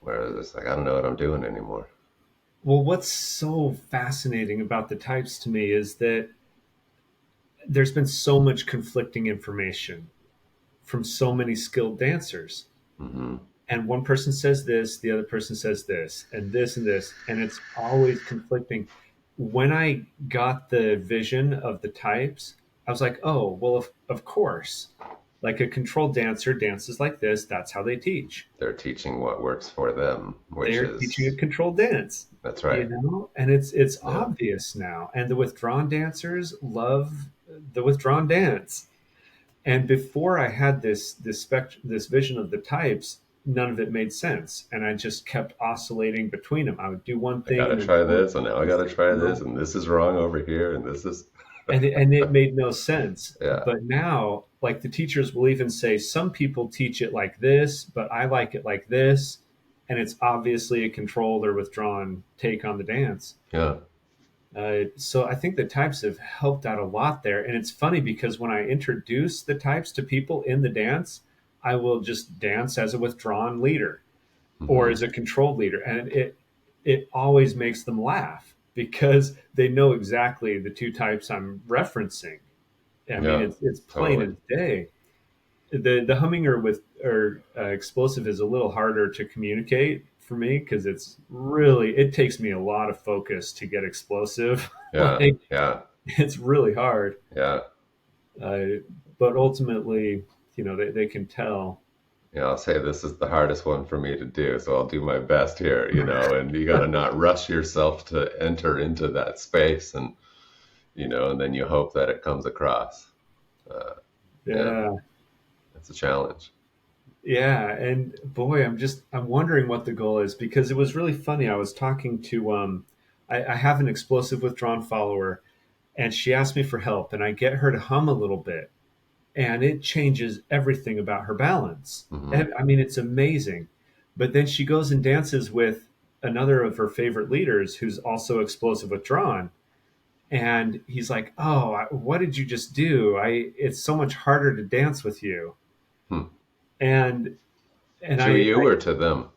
where it's like, I don't know what I'm doing anymore. Well, what's so fascinating about the types to me is that there's been so much conflicting information from so many skilled dancers. Hmm. And one person says this, the other person says this, and this, and it's always conflicting. When I got the vision of the types, I was like, oh, well, of course. Like a controlled dancer dances like this, that's how they teach. They're teaching what works for them, which They're teaching a is, controlled dance, that's right. and it's Yeah. obvious now. And the withdrawn dancers love the withdrawn dance. And before I had this vision of the types, none of it made sense, and I just kept oscillating between them. I would do one I thing gotta and then try totally this, and now I opposite, gotta try this, and this is wrong over here, and this is, and it made no sense. yeah, But now, like the teachers will even say, some people teach it like this, but I like it like this, and it's obviously a controlled or withdrawn take on the dance. yeah, So I think the types have helped out a lot there. And it's funny because when I introduce the types to people in the dance, I will just dance as a withdrawn leader or hmm, as a controlled leader. And it always makes them laugh because they know exactly the two types I'm referencing. I mean, yeah, it's plain totally, as day. The humming or explosive is a little harder to communicate for me because it takes me a lot of focus to get explosive. yeah, Like yeah, it's really hard, yeah, uh, but ultimately, they can tell. yeah. I'll say this is the hardest one for me to do, so I'll do my best here, and you gotta not rush yourself to enter into that space, and then you hope that it comes across. Uh, yeah, Yeah, it's a challenge. yeah, and boy, I'm wondering what the goal is because it was really funny. I was talking to I have an explosive withdrawn follower, and she asked me for help, and I get her to hum a little bit, and it changes everything about her balance. Hmm. And, I mean, it's amazing. But then she goes and dances with another of her favorite leaders who's also explosive withdrawn. And he's like, "Oh, what did you just do? It's so much harder to dance with you." Hmm. And and To you I or to them?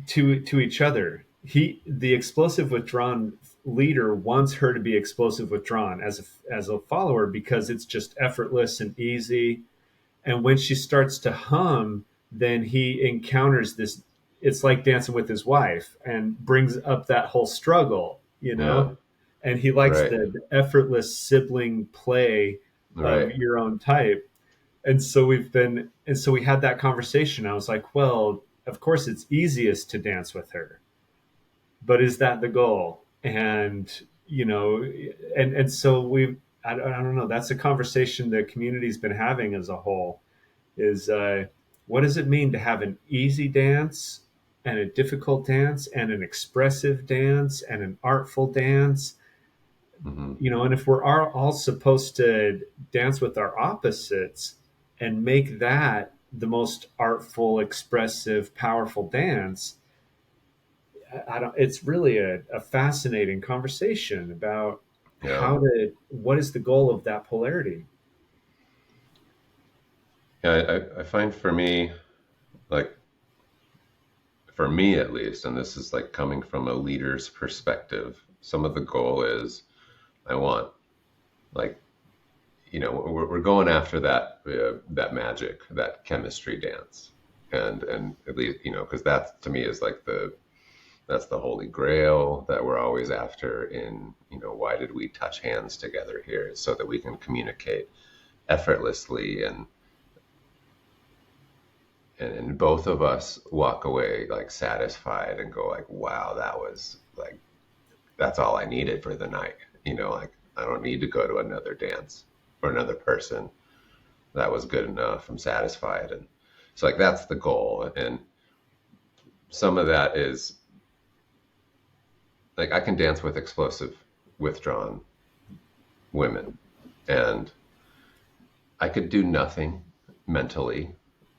to each other. The explosive withdrawn leader wants her to be explosive withdrawn as a follower because it's just effortless and easy. And when she starts to hum, then he encounters this. It's like dancing with his wife and brings up that whole struggle, Yeah, and he likes right, the effortless sibling play of right. your own type. And so we had that conversation. I was like, well, of course it's easiest to dance with her, but is that the goal? And, and so I don't know, that's a conversation the community's been having as a whole is what does it mean to have an easy dance and a difficult dance and an expressive dance and an artful dance. Hmm. And if we're all supposed to dance with our opposites and make that the most artful, expressive, powerful dance, I don't. It's really a fascinating conversation about Yeah. what is the goal of that polarity. Yeah, I find like for me at least, and this is like coming from a leader's perspective, some of the goal is I want like we're going after that magic, that chemistry dance, and at least because that to me is like that's the holy grail that we're always after. In why did we touch hands together here? So that we can communicate effortlessly and both of us walk away like satisfied and go like, wow, that was like that's all I needed for the night. Like I don't need to go to another dance or another person. That was good enough. I'm satisfied. And so like that's the goal. And some of that is like I can dance with explosive, withdrawn women. And I could do nothing mentally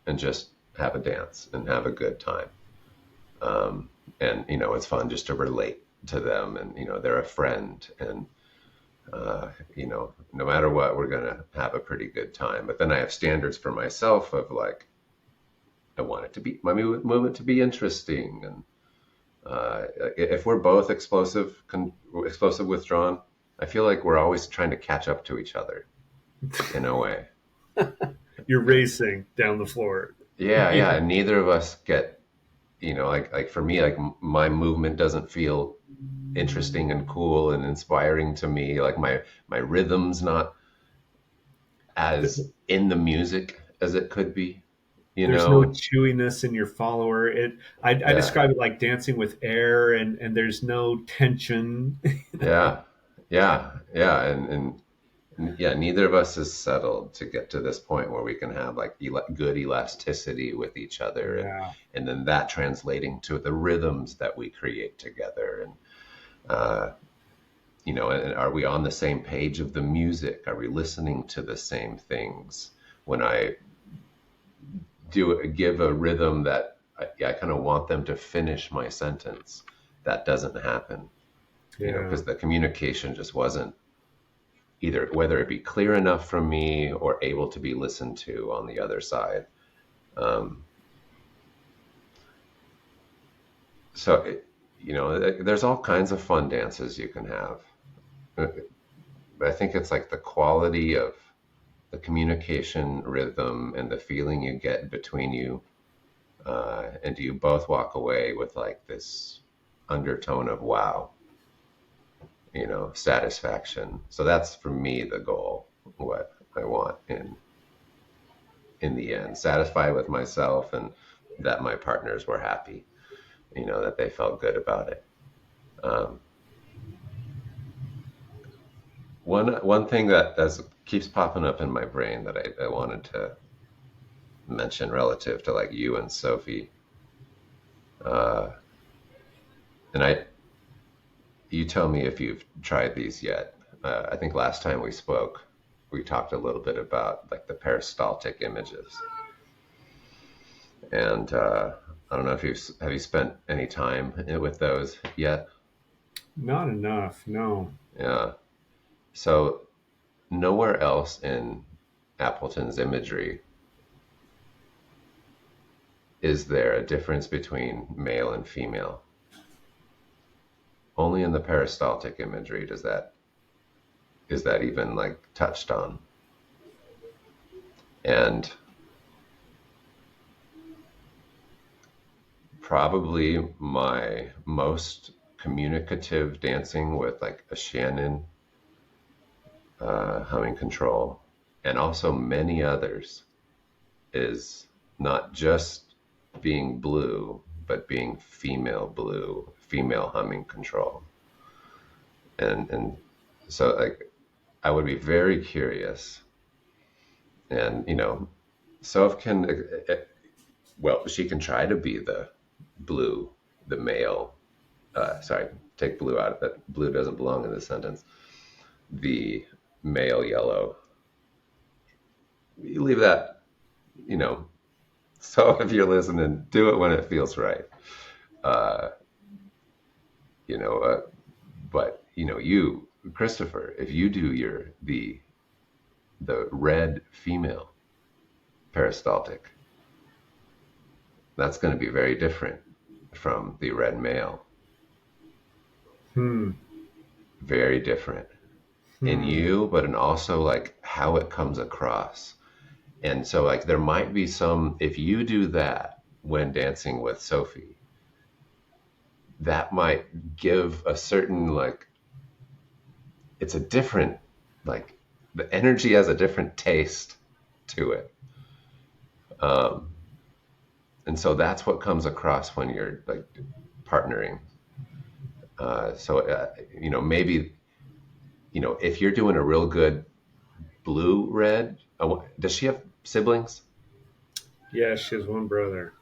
and just have a dance and have a good time. And it's fun just to relate to them, and they're a friend, and no matter what, we're gonna have a pretty good time. But then I have standards for myself of like I want it to be my movement to be interesting, and if we're both explosive withdrawn, I feel like we're always trying to catch up to each other in a way. You're racing down the floor. Yeah, yeah. And neither of us get, like for me, like my movement doesn't feel interesting and cool and inspiring to me. Like my rhythm's not as in the music as it could be, you There's no know? chewiness in your follower. I Yeah, describe it like dancing with air, and there's no tension. yeah, yeah. And yeah, neither of us is settled to get to this point where we can have like good elasticity with each other, Yeah. and then that translating to the rhythms that we create together. And uh, and are we on the same page of the music? Are we listening to the same things? When I give a rhythm that I kind of want them to finish my sentence, that doesn't happen, Yeah. because the communication just wasn't either, whether it be clear enough from me or able to be listened to on the other side. Um, so, there's all kinds of fun dances you can have. But I think it's like the quality of the communication rhythm and the feeling you get between you. And do you both walk away with like this undertone of wow, satisfaction? So that's for me the goal, what I want in the end, satisfied with myself and that my partners were happy, that they felt good about it. Um, one thing that keeps popping up in my brain that I wanted to mention relative to like you and Sophie, uh, and you tell me if you've tried these yet. I think last time we spoke, we talked a little bit about like the peristaltic images, and I don't know if have you spent any time with those yet. Not enough. No. Yeah. So nowhere else in Appleton's imagery is there a difference between male and female. Only in the peristaltic imagery is that even like touched on. And probably my most communicative dancing with like a Shannon humming control, and also many others, is not just being blue, but being female blue, female humming control. And so like I would be very curious, and Soph can well, she can try to be blue, the male. Sorry, take blue out of that. Blue doesn't belong in this sentence. The male yellow. You leave that, you know. So if you're listening, do it when it feels right. Uh, you know, but you, Christopher, if you do the red female peristaltic, that's going to be very different from the red male. Hmm. Very different in Hmm. you, but in also like how it comes across. And so like there might be some, if you do that when dancing with Sophie, that might give a certain like, it's a different, like the energy has a different taste to it. Um, and so that's what comes across when you're like partnering. Maybe, if you're doing a real good blue red, does she have siblings? Yeah, she has one brother.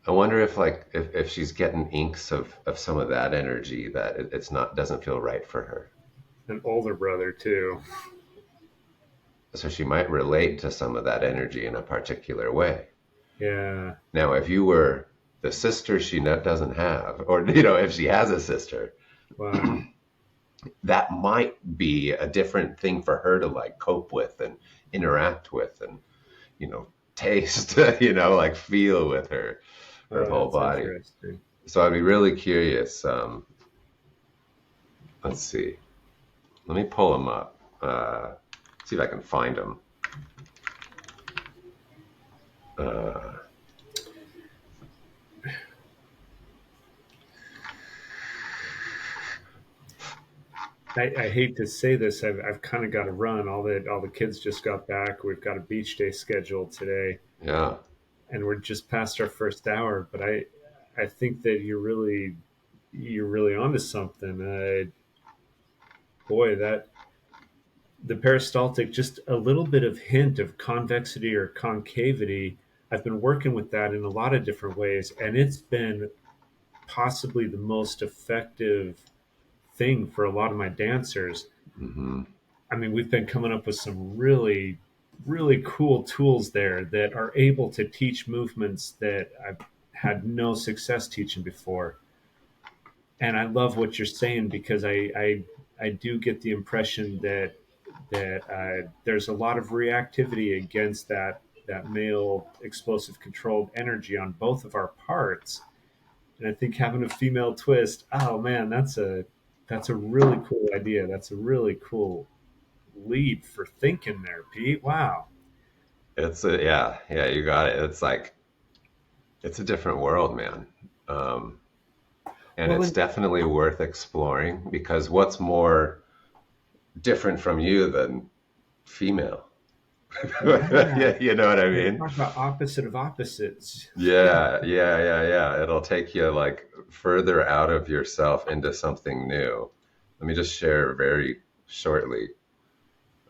I wonder if like if she's getting inks of some of that energy that it's not doesn't feel right for her. An older brother too. So she might relate to some of that energy in a particular way. Yeah. Now, if you were the sister she doesn't have, or if she has a sister, Wow. that might be a different thing for her to like cope with and interact with and taste, like feel with her Oh, whole that's body. interesting. So I'd be really curious. Let's see. Let me pull them up. See if I can find them. Uh, I hate to say this. I've kind of got to run. All the kids just got back. We've got a beach day scheduled today, yeah, and we're just past our first hour. But I think that you're really onto something. Boy, that the peristaltic, just a little bit of hint of convexity or concavity. I've been working with that in a lot of different ways, and it's been possibly the most effective thing for a lot of my dancers. hmm I mean, we've been coming up with some really, really cool tools there that are able to teach movements that I've had no success teaching before. And I love what you're saying because I do get the impression that there's a lot of reactivity against that male explosive controlled energy on both of our parts. And I think having a female twist, oh man, that's a really cool idea. That's a really cool lead for thinking there, Pete. Wow. yeah, you got it. It's like it's a different world, man. Um, and Well, it's and definitely worth exploring because what's more different from you than female? yeah, Yeah, you know what I you mean? talk about opposite of opposites. Yeah, Yeah. It'll take you like further out of yourself into something new. Let me just share very shortly.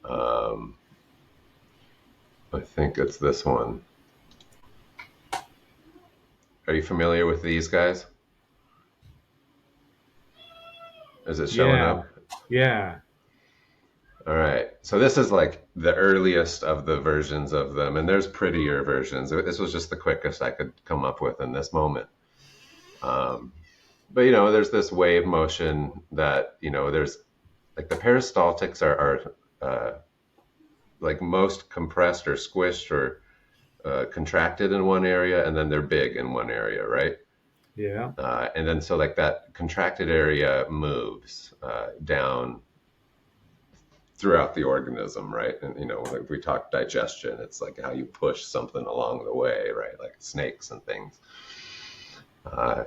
Um, I think it's this one. Are you familiar with these guys? Is it showing yeah, up? yeah. All right. So this is like the earliest of the versions of them, and there's prettier versions. This was just the quickest I could come up with in this moment. Um, but there's this wave motion that there's like the peristaltics are like most compressed or squished or contracted in one area, and then they're big in one area, right? Yeah. And then so like that contracted area moves down throughout the organism, right? And like we talk digestion, it's like how you push something along the way, right? Like snakes and things. Uh,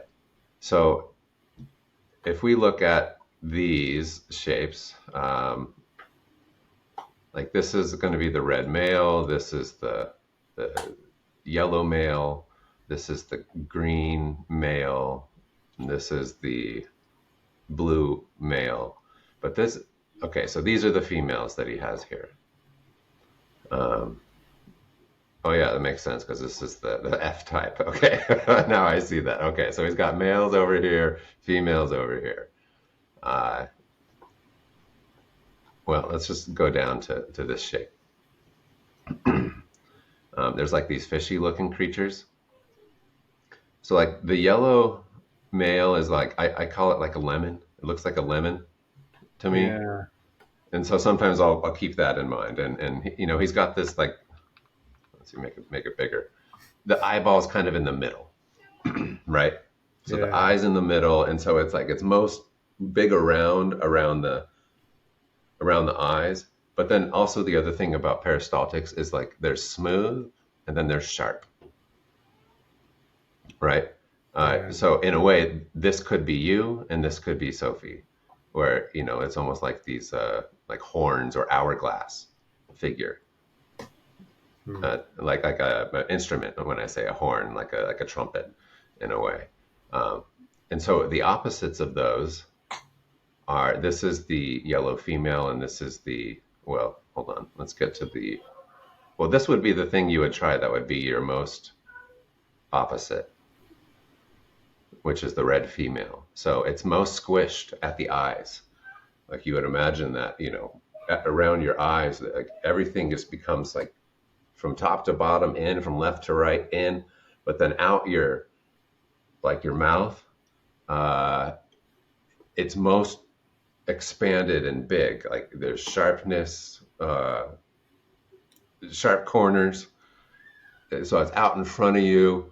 so if we look at these shapes, like this is going to be the red male, this is the yellow male, this is the green male, and this is the blue male. But this, okay, so these are the females that he has here. Um, Oh yeah, that makes sense because this is the F type. Okay, now I see that. Okay, so he's got males over here, females over here. Uh, well, let's just go down to this shape. There's like these fishy looking creatures. So like the yellow male is like I call it like a lemon. It looks like a lemon to me. Yeah. And so sometimes I'll keep that in mind. And you know, he's got this like, let's see, make it bigger. The eyeball's kind of in the middle, right? So the Yeah. eye's in the middle, and so it's like it's most big around the eyes. But then also the other thing about peristaltics is like they're smooth and then they're sharp, right? Yeah. So in a way, this could be you and this could be Sophie, where you know it's almost like these like horns or hourglass figure, Hmm. like an instrument. When I say a horn, like a trumpet, in a way. Um, and so the opposites of those are this is the yellow female and this is the well. Hold on, let's get to the well. This would be the thing you would try. That would be your most opposite, which is the red female. So it's most squished at the eyes. Like you would imagine that, you know, around your eyes, like everything just becomes like from top to bottom in, from left to right in, but then out your like your mouth, uh, it's most expanded and big. Like there's sharpness, sharp corners. So it's out in front of you,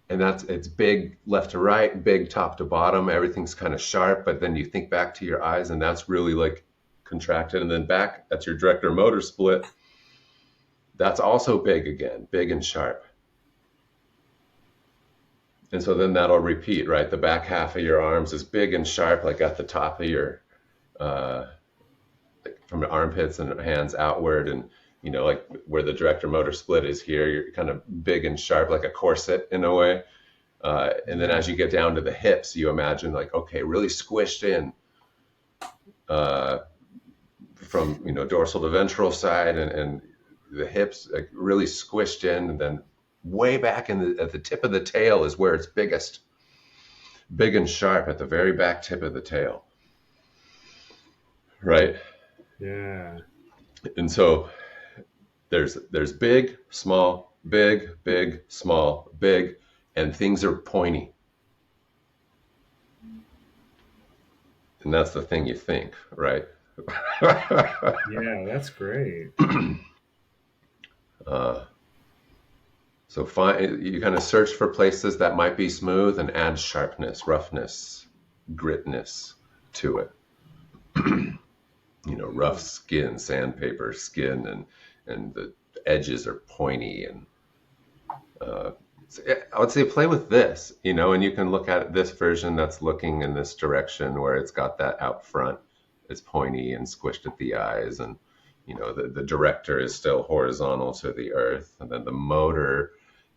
and that's it's big left to right, big top to bottom. Everything's kind of sharp, but then you think back to your eyes, and that's really like contracted, and then back at your director motor split. That's also big again, big and sharp. And so then that'll repeat, right? The back half of your arms is big and sharp, like at the top of your, uh, from the armpits and hands outward. And, you know, like where the director motor split is here, you're kind of big and sharp, like a corset in a way. And then as you get down to the hips, you imagine like, okay, really squished in uh, from, you know, dorsal to ventral side and the hips like really squished in. And then way back at the tip of the tail is where it's biggest, big and sharp at the very back tip of the tail, right? Yeah. And so there's big, small, big, small, big, and things are pointy. And that's the thing you think, right? Yeah, that's great. uh, so you kind of search for places that might be smooth and add sharpness, roughness, gritness to it. You know, rough skin, sandpaper skin, and the edges are pointy. And I would say play with this, you know, and you can look at this version that's looking in this direction where it's got that out front. It's pointy and squished at the eyes, and you know the director is still horizontal to the earth, and then the motor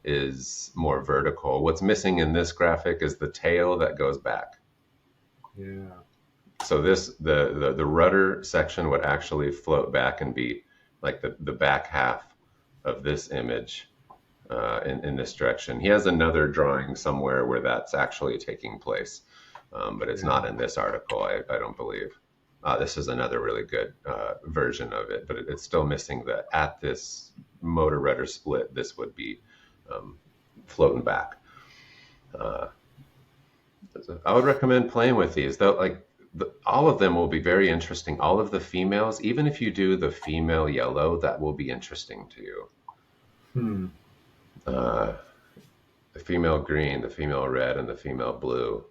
is more vertical. What's missing in this graphic is the tail that goes back. Yeah. So the rudder section would actually float back and be like the back half of this image in this direction. He has another drawing somewhere where that's actually taking place, but it's Yeah. not in this article, I don't believe. This is another really good version of it, but it's still missing that at this motor rudder split, this would be floating back. Uh, I would recommend playing with these, though. Like all of them will be very interesting. All of the females, even if you do the female yellow, that will be interesting to you. Hmm. Uh, the female green, the female red, and the female blue.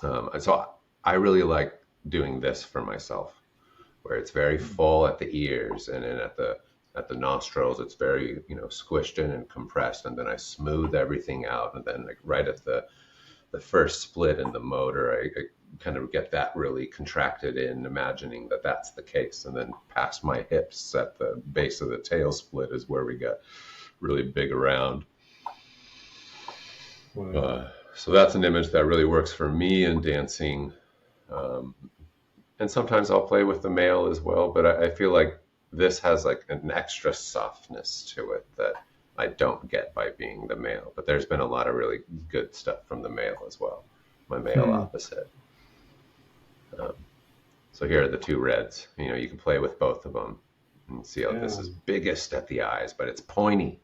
And so I really like doing this for myself, where it's very full at the ears, and then at the nostrils, it's very, you know, squished in and compressed, and then I smooth everything out, and then like right at the first split in the motor, I kind of get that really contracted in, imagining that that's the case, and then past my hips at the base of the tail split is where we get really big around. Wow. So that's an image that really works for me in dancing. And sometimes I'll play with the male as well, but I feel like this has like an extra softness to it that I don't get by being the male. But there's been a lot of really good stuff from the male as well. My male Hmm. opposite. Um, so here are the two reds. You know, you can play with both of them and see how this Yeah. is biggest at the eyes, but it's pointy.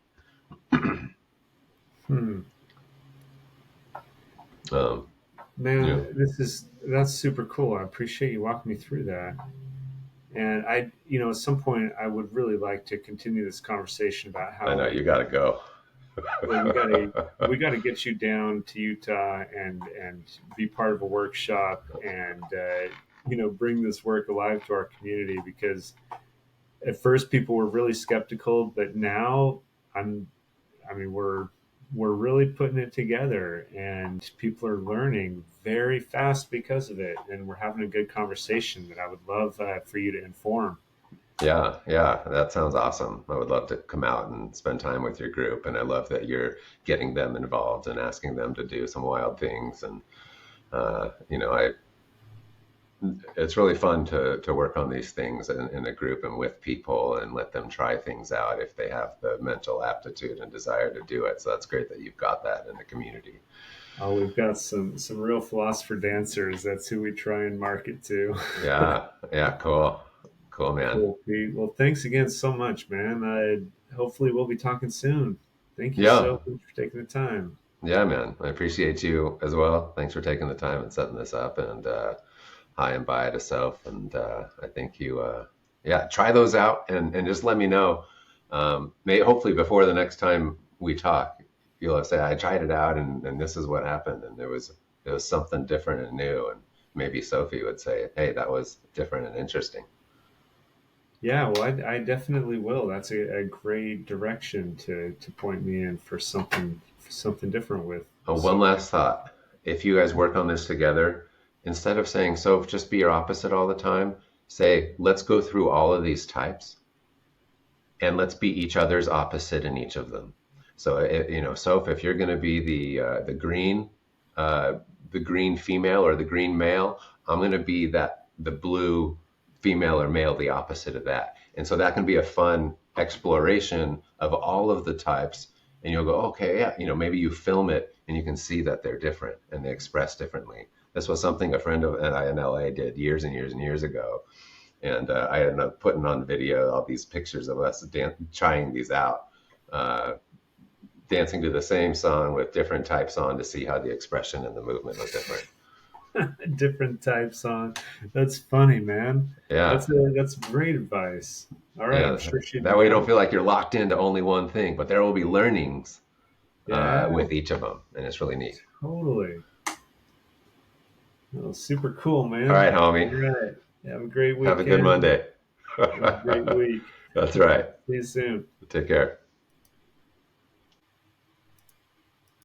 Hmm. Um, you Man, know, that's super cool. I appreciate you walking me through that. And at some point, I would really like to continue this conversation about I how know you got to go. well, we gotta get you down to Utah and be part of a workshop and bring this work alive to our community because at first people were really skeptical, but now I'm I mean we're really putting it together and people are learning very fast because of it and we're having a good conversation that I would love for you to inform. Yeah, yeah, that sounds awesome. I would love to come out and spend time with your group, and I love that you're getting them involved and asking them to do some wild things. And I it's really fun to work on these things in a group and with people and let them try things out if they have the mental aptitude and desire to do it. So that's great that you've got that in the community. Oh, we've got some real philosopher dancers. That's who we try and market to. Yeah, yeah, cool, cool, man. Cool, Pete. Well, thanks again so much, man. Hopefully we'll be talking soon. Thank you Yeah, so much for taking the time. yeah, man. I appreciate you as well. Thanks for taking the time and setting this up. And hi and bye to self. And I think yeah, try those out and just let me know. Hopefully before the next time we talk, you'll say I tried it out and this is what happened, and it was something different and new. And maybe Sophie would say, hey, that was different and interesting. Yeah, well, I definitely will. That's a great direction to point me in for something different with. Oh, one So, last thought. If you guys work on this together, instead of saying, so just be your opposite all the time, say, let's go through all of these types and let's be each other's opposite in each of them. So, Soph, if you're going to be uh, the green female or the green male, I'm going to be the blue female or male, the opposite of that. And so that can be a fun exploration of all of the types. And you'll go, okay, yeah, maybe you film it and you can see that they're different and they express differently. This was something a friend of and I in LA did years and years and years ago, and I ended up putting on video all these pictures of us trying these out, uh, dancing to the same song with different types on to see how the expression and the movement was different. different type song. That's funny, man. Yeah, That's great advice. All right, I'm yeah. sure she'd be That way you don't happy. feel like you're locked into only one thing, but there will be learnings Yeah, with each of them, and it's really neat. totally. Well, super cool, All man. right, homie. All right. Have a great Have a good weekend. Monday. Have a great week. That's right. See you soon. Take care.